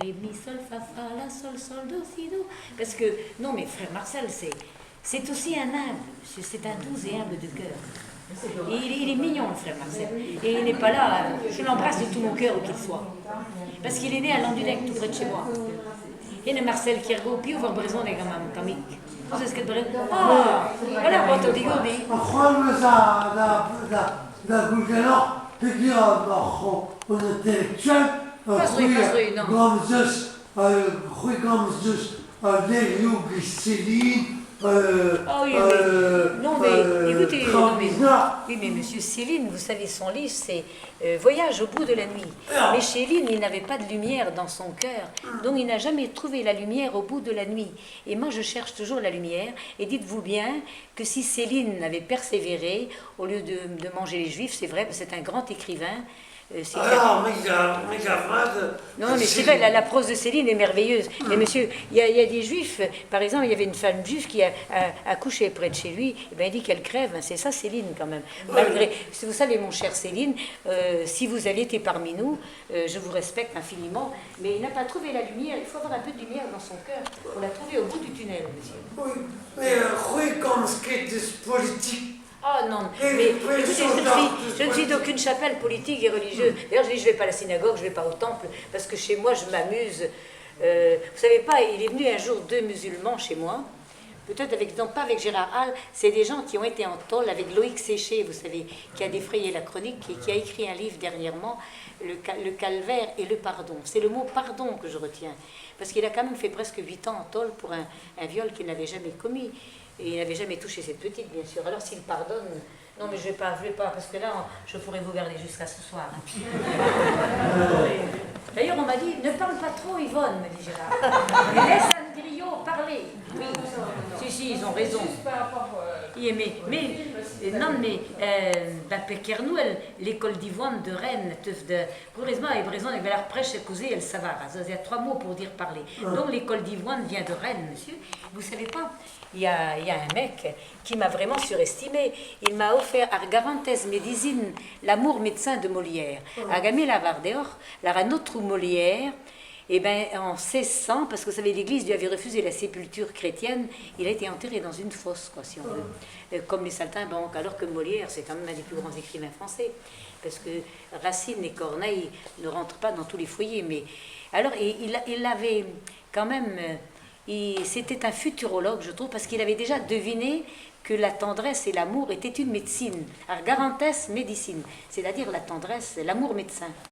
ré, mi, sol, fa, fa, la, sol, sol, do, si, do. Parce que, non mais frère Marcel, c'est aussi un humble, c'est un doux et humble de cœur. Et il est mignon, le frère Marcel. Et il n'est pas là, je l'embrasse de tout mon cœur où qu'il soit. Parce qu'il est né à Landunec, tout près de chez moi. Il y a Marcel Kiergo, puis on va brezon et gamam kamik. Vous savez ce que ah, voilà, bon, digo, mais. Da Gulgano, qui a un intellectuel, comme juste, les Yogi Céline, Ah oui, mais, non mais écoutez, non, mais, oui mais monsieur Céline, vous savez son livre c'est Voyage au bout de la nuit. Mais Céline, il n'avait pas de lumière dans son cœur, donc il n'a jamais trouvé la lumière au bout de la nuit. Et moi je cherche toujours la lumière, et dites-vous bien que si Céline avait persévéré, au lieu de manger les juifs, c'est vrai, c'est un grand écrivain. Non, mais c'est vrai, la prose de Céline est merveilleuse. Mais monsieur, il y a des juifs, par exemple, il y avait une femme juive qui a couché près de chez lui, et ben, il dit qu'elle crève, hein, c'est ça Céline quand même. Malgré, vous savez, mon cher Céline, si vous aviez été parmi nous, je vous respecte infiniment, mais il n'a pas trouvé la lumière, il faut avoir un peu de lumière dans son cœur. On l'a trouvé au bout du tunnel, monsieur. Oui, mais oui, comme ce qui est politique. Oh non, mais écoutez, je ne suis d'aucune chapelle politique et religieuse. D'ailleurs, je dis, je ne vais pas à la synagogue, je ne vais pas au temple, parce que chez moi, je m'amuse. Vous savez pas, il est venu un jour 2 musulmans chez moi, peut-être avec, non pas avec Gérard Hall, c'est des gens qui ont été en tôle avec Loïc Séché, vous savez, qui a défrayé la chronique et qui a écrit un livre dernièrement, le calvaire et le pardon. C'est le mot pardon que je retiens, parce qu'il a quand même fait presque 8 ans en tôle pour un viol qu'il n'avait jamais commis. Et il n'avait jamais touché cette petite, bien sûr. Alors s'il pardonne, non mais je vais pas, parce que là, je pourrais vous garder jusqu'à ce soir. D'ailleurs, on m'a dit, ne parle pas trop, Yvonne, me dit Gérard. Mais laisse Anne Griot parler. Oui, si, ils ont raison. Pekernou, l'école d'Yvonne de Rennes, heureusement, et Bréson, il va la reprêcher causé, elle savoir. Il y a 3 mots pour dire parler. Donc l'école d'Yvonne vient de Rennes, monsieur. Vous savez pas, il y a un mec qui m'a vraiment surestimé. Il m'a offert à Garantes Médisine, l'amour médecin de Molière. À Gamé la Vardeor, la notre Molière. Et bien, en 1600, parce que vous savez, l'Église lui avait refusé la sépulture chrétienne, il a été enterré dans une fosse, quoi, si on veut. Comme les saltimbanques, alors que Molière, c'est quand même un des plus grands écrivains français. Parce que Racine et Corneille ne rentrent pas dans tous les foyers. Mais alors, il avait quand même... C'était un futurologue, je trouve, parce qu'il avait déjà deviné que la tendresse et l'amour étaient une médecine. Argarantes médecine, c'est-à-dire la tendresse, l'amour médecin.